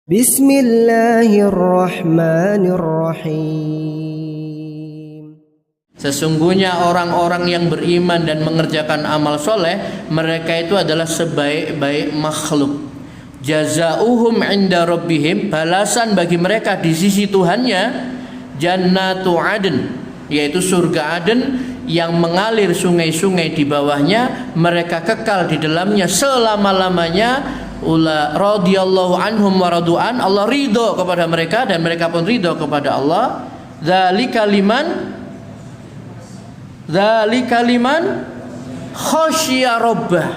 Bismillahirrahmanirrahim. Sesungguhnya orang-orang yang beriman dan mengerjakan amal soleh, mereka itu adalah sebaik-baik makhluk. Jazauhum inda rabbihim, balasan bagi mereka di sisi Tuhannya, jannatu adn, yaitu surga Aden yang mengalir sungai-sungai di bawahnya, mereka kekal di dalamnya selama-lamanya. Radhiyallahu anhum wa radu'an, Allah ridho kepada mereka dan mereka pun ridho kepada Allah. Dzalika liman khasyiya rabbah.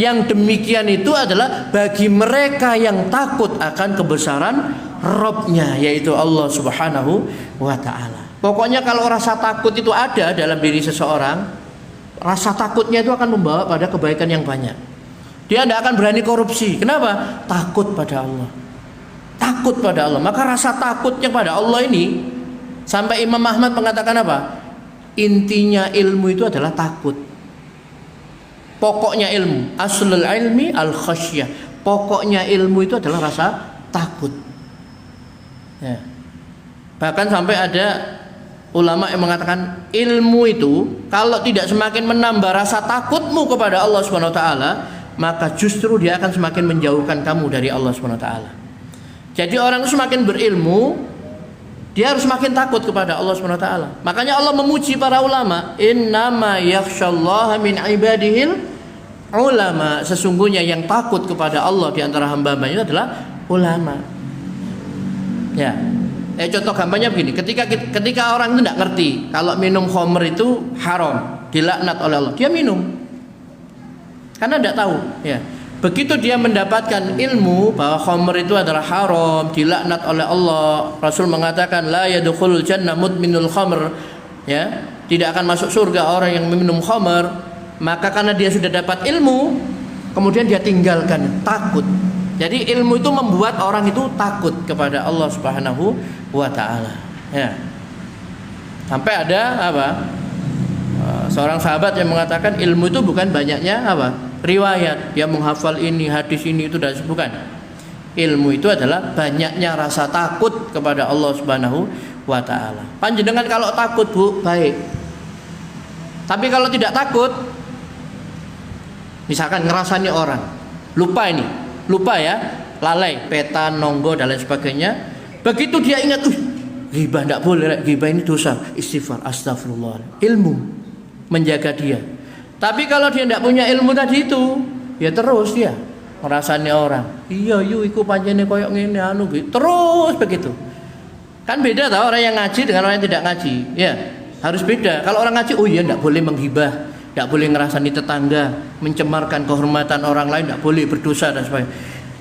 Yang demikian itu adalah bagi mereka yang takut akan kebesaran Rabbnya, yaitu Allah Subhanahu wa ta'ala. Pokoknya kalau rasa takut itu ada dalam diri seseorang, rasa takutnya itu akan membawa pada kebaikan yang banyak. Dia tidak akan berani korupsi. Kenapa? Takut pada Allah. Takut pada Allah. Maka rasa takutnya pada Allah ini, sampai Imam Ahmad mengatakan apa? Intinya ilmu itu adalah takut. Pokoknya ilmu, aslul ilmi al khasyah. Pokoknya ilmu itu adalah rasa takut. Ya. Bahkan sampai ada ulama yang mengatakan ilmu itu kalau tidak semakin menambah rasa takutmu kepada Allah Subhanahu wa taala, maka justru dia akan semakin menjauhkan kamu dari Allah SWT. Jadi orang itu semakin berilmu, dia harus semakin takut kepada Allah SWT. Makanya Allah memuji para ulama, innama yakhsyallaha min ibadihil ulama. Sesungguhnya yang takut kepada Allah di antara hamba-hambanya adalah ulama. Ya, contoh gampangnya begini, ketika orang itu tidak ngerti kalau minum khamr itu haram, dilaknat oleh Allah, dia minum karena tidak tahu, ya. Begitu dia mendapatkan ilmu bahwa khamr itu adalah haram, dilaknat oleh Allah. Rasul mengatakan la yadkhulul jannah mudminul khamr, ya. Tidak akan masuk surga orang yang meminum khamr. Maka karena dia sudah dapat ilmu, kemudian dia tinggalkan, takut. Jadi ilmu itu membuat orang itu takut kepada Allah Subhanahu wa taala, ya. Sampai ada apa? Seorang sahabat yang mengatakan ilmu itu bukan banyaknya apa? Riwayat, dia menghafal ini, hadis ini, itu dan bukan. Ilmu itu adalah banyaknya rasa takut kepada Allah Subhanahu wa taala. Panjenengan kalau takut, Bu, baik. Tapi kalau tidak takut, misalkan ngerasani orang, lupa ya, lalai, peta, nonggo dan lain sebagainya. Begitu dia ingat, ghibah tidak boleh, ghibah ini dosa, istighfar, astagfirullah. Ilmu menjaga dia. Tapi kalau dia tidak punya ilmu tadi itu, ya terus dia merasani orang. Iya, iku panjene koyok ngene anu, terus begitu. Kan beda tau orang yang ngaji dengan orang yang tidak ngaji. Ya, harus beda. Kalau orang ngaji, oh iya tidak boleh menghibah, tidak boleh ngerasani tetangga, mencemarkan kehormatan orang lain, tidak boleh, berdosa dan sebagainya.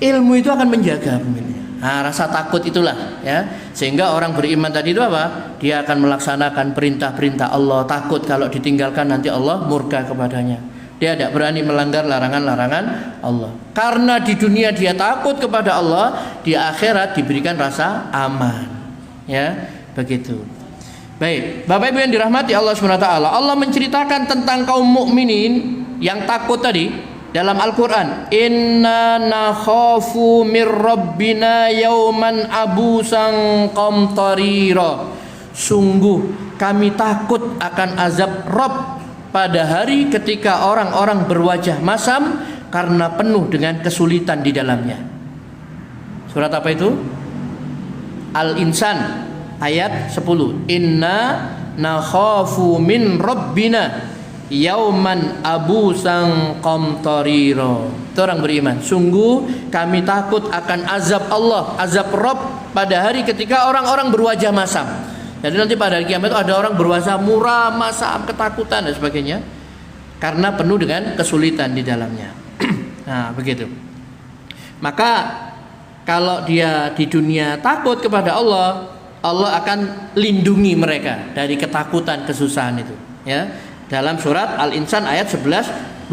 Ilmu itu akan menjaga pemiliknya. Nah, rasa takut itulah, ya, sehingga orang beriman tadi itu apa? Dia akan melaksanakan perintah-perintah Allah, takut kalau ditinggalkan nanti Allah murka kepadanya. Dia tidak berani melanggar larangan-larangan Allah. Karena di dunia dia takut kepada Allah, di akhirat diberikan rasa aman. Ya, begitu. Baik, Bapak Ibu yang dirahmati Allah SWT, Allah menceritakan tentang kaum mukminin yang takut tadi dalam Al-Quran. Inna nakhafu mir rabbina yawman abusan qamtarira. Sungguh kami takut akan azab Rabb pada hari ketika orang-orang berwajah masam karena penuh dengan kesulitan di dalamnya. Surat apa itu? Al-Insan ayat 10. Inna nakhafu min rabbina yauman abusan qamtarira. Itu orang beriman. Sungguh kami takut akan azab Allah, azab Rabb pada hari ketika orang-orang berwajah masam. Jadi nanti pada hari kiamat itu ada orang berwajah muram, masam, ketakutan dan sebagainya karena penuh dengan kesulitan di dalamnya. Nah, begitu. Maka kalau dia di dunia takut kepada Allah, Allah akan lindungi mereka dari ketakutan, kesusahan itu, ya. Dalam surat Al-Insan ayat 11-12.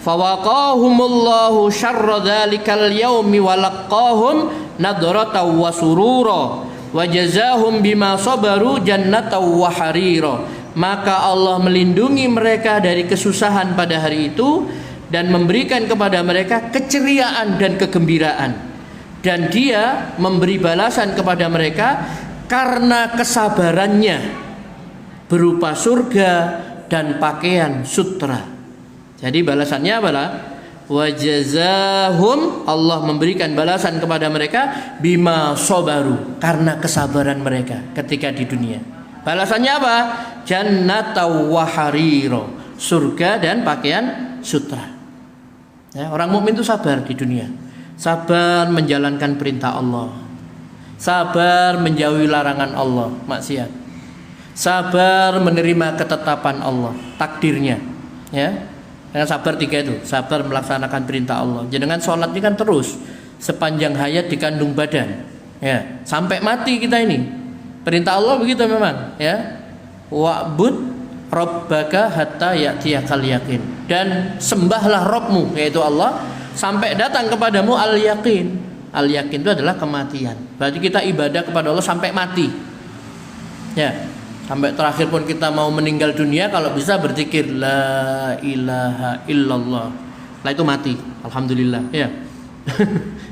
Fawaqahumullahu syarra dzalikal yaumi wa laqahum nadratan wa surura wa jazaahum bima sabaru jannatan wa harira. Maka Allah melindungi mereka dari kesusahan pada hari itu dan memberikan kepada mereka keceriaan dan kegembiraan. dan dia memberi balasan kepada mereka karena kesabarannya berupa surga dan pakaian sutra. Jadi balasannya adalah wajazahum, Allah memberikan balasan kepada mereka bima sabaru, karena kesabaran mereka ketika di dunia. Balasannya apa? Jannata wa hariro, surga dan pakaian sutra. Ya, orang mukmin itu sabar di dunia. Sabar menjalankan perintah Allah. Sabar menjauhi larangan Allah, maksiat. Sabar menerima ketetapan Allah, takdirnya. Ya. Karena sabar 3 itu, sabar melaksanakan perintah Allah. Jangan sholat ini kan terus sepanjang hayat di kandung badan, ya, sampai mati kita ini. Perintah Allah begitu memang, ya. Wa'bud rabbaka hatta ya'tiyakal yaqin. Dan sembahlah Rabbmu, yaitu Allah, sampai datang kepadamu al-yaqin. Al-yaqin itu adalah kematian. Berarti kita ibadah kepada Allah sampai mati. Ya. Sampai terakhir pun kita mau meninggal dunia, kalau bisa berzikir la ilaha illallah. Lah itu mati, alhamdulillah, ya.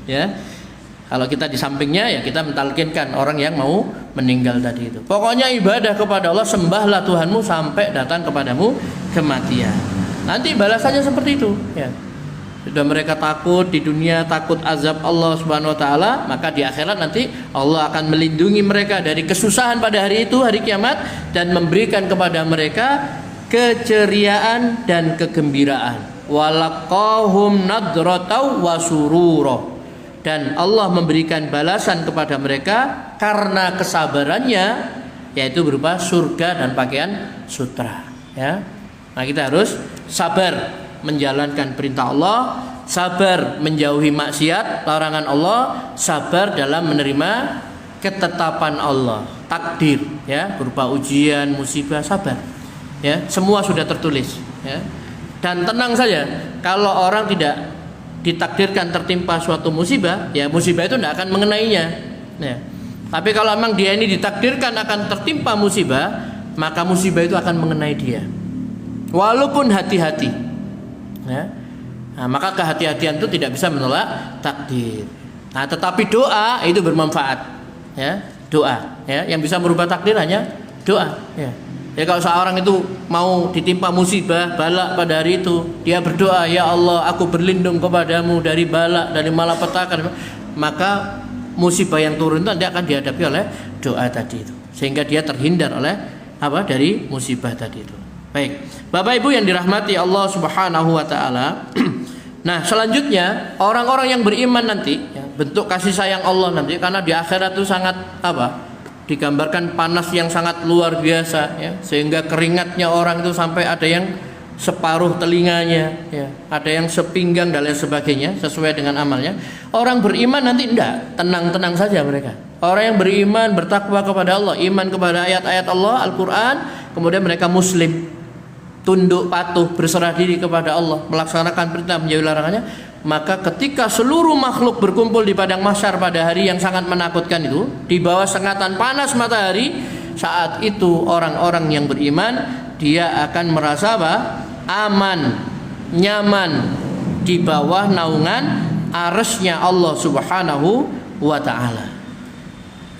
Ya. Kalau kita di sampingnya, ya kita mentalkinkan orang yang mau meninggal tadi itu. Pokoknya ibadah kepada Allah, sembahlah Tuhanmu sampai datang kepadamu kematian. Nanti balasannya seperti itu, ya. Sudah mereka takut di dunia, takut azab Allah Subhanahu wa taala, maka di akhirat nanti Allah akan melindungi mereka dari kesusahan pada hari itu, hari kiamat, dan memberikan kepada mereka keceriaan dan kegembiraan. Walaqahum nadratau wa surura. Dan Allah memberikan balasan kepada mereka karena kesabarannya, yaitu berupa surga dan pakaian sutra, ya. Nah, kita harus sabar menjalankan perintah Allah, sabar menjauhi maksiat, larangan Allah, sabar dalam menerima ketetapan Allah, takdir, ya, berupa ujian, musibah, sabar, ya, semua sudah tertulis, ya. Dan tenang saja, kalau orang tidak ditakdirkan tertimpa suatu musibah, ya musibah itu tidak akan mengenainya, ya. Tapi kalau memang dia ini ditakdirkan akan tertimpa musibah, maka musibah itu akan mengenai dia, walaupun hati-hati. Ya. Nah, maka kehati-hatian itu tidak bisa menolak takdir. Nah, tetapi doa itu bermanfaat, ya. Doa, ya, yang bisa merubah takdir hanya doa, ya. Ya, kalau seorang itu mau ditimpa musibah, bala pada hari itu, dia berdoa, ya Allah, aku berlindung kepadamu dari bala, dari malapetaka, maka musibah yang turun itu nanti akan dihadapi oleh doa tadi itu, sehingga dia terhindar oleh apa, dari musibah tadi itu. Baik, Bapak Ibu yang dirahmati Allah Subhanahu wa taala. Nah, selanjutnya orang-orang yang beriman nanti, ya, bentuk kasih sayang Allah nanti, karena di akhirat itu sangat apa? Digambarkan panas yang sangat luar biasa, ya, sehingga keringatnya orang itu sampai ada yang separuh telinganya, ya, ada yang sepinggang dan lain sebagainya, sesuai dengan amalnya. Orang beriman nanti enggak, tenang-tenang saja mereka. Orang yang beriman, bertakwa kepada Allah, iman kepada ayat-ayat Allah, Al-Quran, kemudian mereka muslim, tunduk patuh, berserah diri kepada Allah, melaksanakan perintah, menjauhi larangannya, maka ketika seluruh makhluk berkumpul di padang mahsyar pada hari yang sangat menakutkan itu, di bawah sengatan panas matahari, saat itu orang-orang yang beriman, dia akan merasa apa? Aman, nyaman di bawah naungan arsy-Nya Allah Subhanahu wa taala.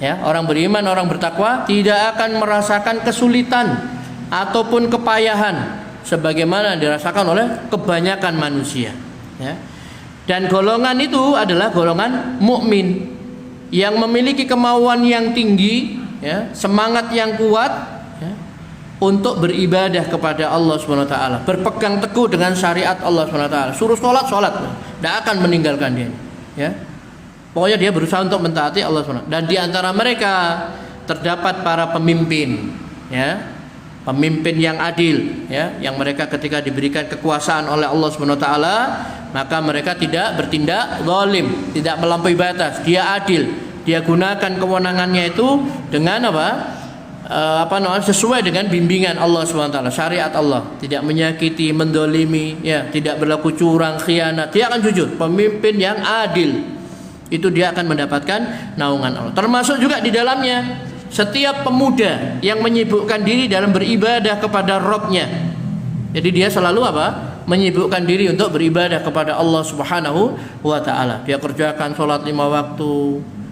Ya, orang beriman, orang bertakwa tidak akan merasakan kesulitan ataupun kepayahan sebagaimana dirasakan oleh kebanyakan manusia, ya. Dan golongan itu adalah golongan mukmin yang memiliki kemauan yang tinggi, ya, semangat yang kuat, ya, untuk beribadah kepada Allah Subhanahu wa taala, berpegang teguh dengan syariat Allah Subhanahu wa taala. Suruh salat, tidak akan meninggalkan dia, ya. Pokoknya dia berusaha untuk mentaati Allah Subhanahu wa taala. Dan di antara mereka terdapat para pemimpin, ya. Pemimpin yang adil, ya, yang mereka ketika diberikan kekuasaan oleh Allah Subhanahu wa taala, maka mereka tidak bertindak zalim, tidak melampaui batas. Dia adil. Dia gunakan kewenangannya itu dengan sesuai dengan bimbingan Allah Subhanahu wa taala, syariat Allah. Tidak menyakiti, mendolimi, ya, tidak berlaku curang, khianat. Dia akan jujur. Pemimpin yang adil itu dia akan mendapatkan naungan Allah. Termasuk juga di dalamnya setiap pemuda yang menyibukkan diri dalam beribadah kepada Rabb-Nya. Jadi dia selalu apa? menyibukkan diri untuk beribadah kepada Allah Subhanahu wa taala. Dia kerjakan sholat 5 waktu,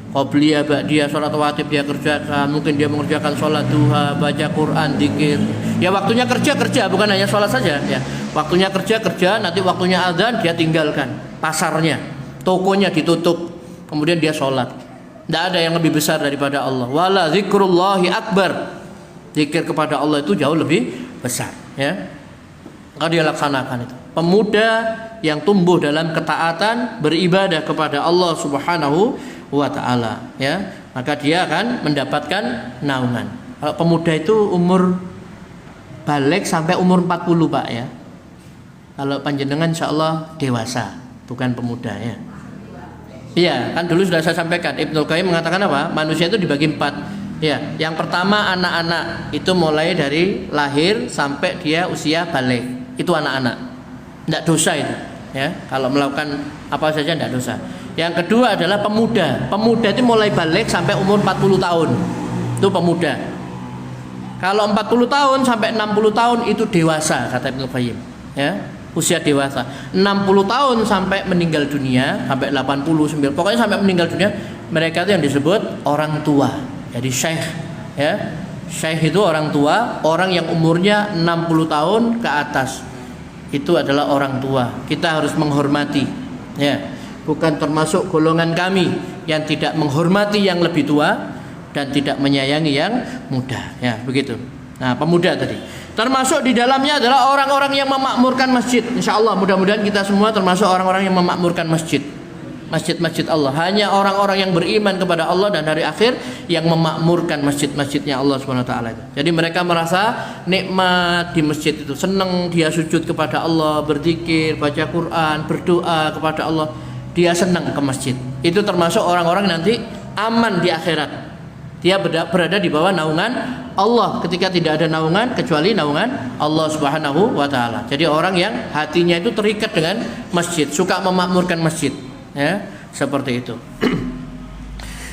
qobliyah, ba'diyah, sholat wajib dia kerjakan. Mungkin dia mengerjakan sholat duha, baca Quran, zikir. Ya waktunya kerja, bukan hanya sholat saja ya. Waktunya kerja, nanti waktunya azan dia tinggalkan. Pasarnya, tokonya ditutup, kemudian dia sholat. Tidak ada yang lebih besar daripada Allah. Wala zikrullahi akbar. Zikir kepada Allah itu jauh lebih besar ya. Maka dia laksanakan itu. Pemuda yang tumbuh dalam ketaatan, beribadah kepada Allah Subhanahu wa taala ya, maka dia akan mendapatkan naungan. Kalau pemuda itu umur balik sampai umur 40 Pak ya. Kalau panjenengan insyaallah dewasa, bukan pemuda ya. Iya, kan dulu sudah saya sampaikan Ibnu Qayyim mengatakan apa? Manusia itu dibagi 4. Ya, yang pertama anak-anak itu mulai dari lahir sampai dia usia balik. Itu anak-anak. Tidak dosa itu, ya. Kalau melakukan apa saja tidak dosa. Yang kedua adalah pemuda. Pemuda itu mulai balik sampai umur 40 tahun. Itu pemuda. Kalau 40 tahun sampai 60 tahun itu dewasa kata Ibnu Qayyim, ya. Usia dewasa. 60 tahun sampai meninggal dunia, sampai 89. Pokoknya sampai meninggal dunia, mereka itu yang disebut orang tua. Jadi syekh ya. Syekh itu orang tua, orang yang umurnya 60 tahun ke atas. Itu adalah orang tua. Kita harus menghormati ya. Bukan termasuk golongan kami yang tidak menghormati yang lebih tua dan tidak menyayangi yang muda ya, begitu. Nah, pemuda tadi. Termasuk di dalamnya adalah orang-orang yang memakmurkan masjid. Insyaallah mudah-mudahan kita semua termasuk orang-orang yang memakmurkan masjid. Masjid-masjid Allah. Hanya orang-orang yang beriman kepada Allah dan hari akhir yang memakmurkan masjid-masjidnya Allah Subhanahu wa taala. Jadi mereka merasa nikmat di masjid itu, senang dia sujud kepada Allah, berzikir, baca Quran, berdoa kepada Allah. Dia senang ke masjid. Itu termasuk orang-orang nanti aman di akhirat. Dia berada di bawah naungan Allah ketika tidak ada naungan kecuali naungan Allah Subhanahu wa taala. Jadi orang yang hatinya itu terikat dengan masjid, suka memakmurkan masjid. Ya, seperti itu.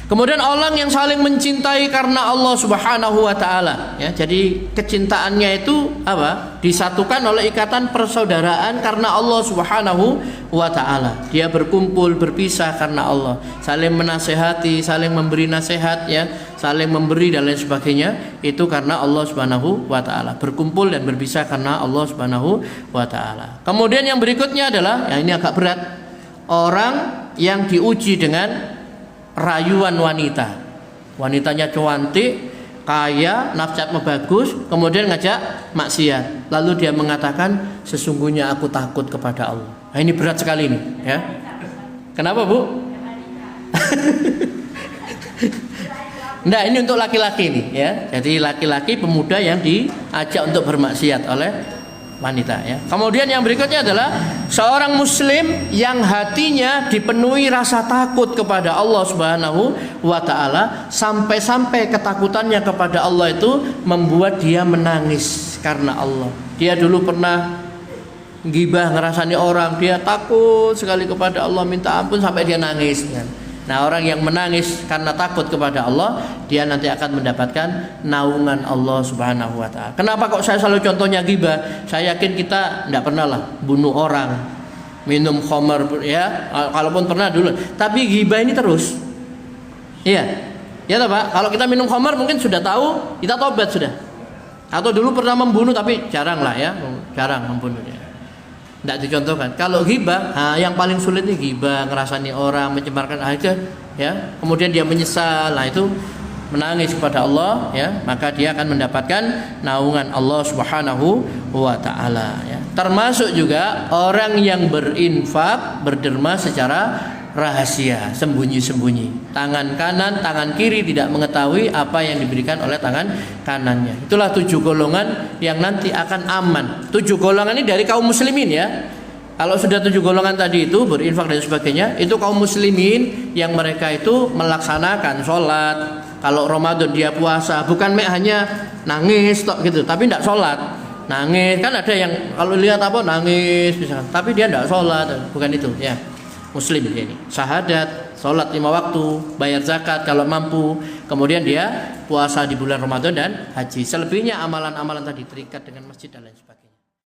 Kemudian orang yang saling mencintai karena Allah Subhanahu wa taala ya. Jadi kecintaannya itu apa? Disatukan oleh ikatan persaudaraan karena Allah Subhanahu wa taala. Dia berkumpul, berpisah karena Allah. Saling menasehati, saling memberi nasihat ya, saling memberi dan lain sebagainya itu karena Allah Subhanahu wa taala. Berkumpul dan berpisah karena Allah Subhanahu wa taala. Kemudian yang berikutnya adalah ya ini agak berat. Orang yang diuji dengan rayuan wanita. Wanitanya cantik, kaya, nafsatnya bagus, kemudian ngajak maksiat. Lalu dia mengatakan, sesungguhnya aku takut kepada Allah. Nah, ini berat sekali ini, ya. Kenapa, Bu? Nah, ini untuk laki-laki nih, ya. Jadi laki-laki pemuda yang diajak untuk bermaksiat oleh wanita ya. Kemudian yang berikutnya adalah seorang muslim yang hatinya dipenuhi rasa takut kepada Allah Subhanahu wa taala sampai-sampai ketakutannya kepada Allah itu membuat dia menangis karena Allah. Dia dulu pernah gibah ngerasani orang, dia takut sekali kepada Allah, minta ampun sampai dia nangis kan. Nah, orang yang menangis karena takut kepada Allah, dia nanti akan mendapatkan naungan Allah Subhanahu wa taala. Kenapa kok saya selalu contohnya ghibah? Saya yakin kita tidak pernah lah bunuh orang, minum khamar ya, kalaupun pernah dulu. Tapi ghibah ini terus. Iya. Ya toh, Pak? Kalau kita minum khamar mungkin sudah tahu, kita tobat sudah. Atau dulu pernah membunuh tapi jarang lah ya, jarang membunuhnya. Tidak dicontohkan. Kalau ghibah, yang paling sulit nih ghibah, ngerasani orang, mencemarkan aja, ya. Kemudian dia menyesal, nah itu menangis kepada Allah, ya. Maka dia akan mendapatkan naungan Allah Subhanahu wa taala, ya. Termasuk juga orang yang berinfak, berderma secara rahasia, sembunyi-sembunyi. Tangan kanan, tangan kiri tidak mengetahui apa yang diberikan oleh tangan kanannya. Itulah 7 golongan yang nanti akan aman. 7 golongan ini dari kaum muslimin ya. Kalau sudah 7 golongan tadi itu berinfak dan sebagainya, itu kaum muslimin yang mereka itu melaksanakan sholat. Kalau Ramadan dia puasa, bukan hanya nangis tok gitu, tapi tidak sholat. Nangis kan ada yang kalau lihat apa nangis misalkan, tapi dia tidak sholat, bukan itu ya. Muslim ini syahadat, sholat 5 waktu, bayar zakat kalau mampu, kemudian dia puasa di bulan Ramadan dan haji. Selebihnya amalan-amalan tadi terikat dengan masjid dan lain sebagainya.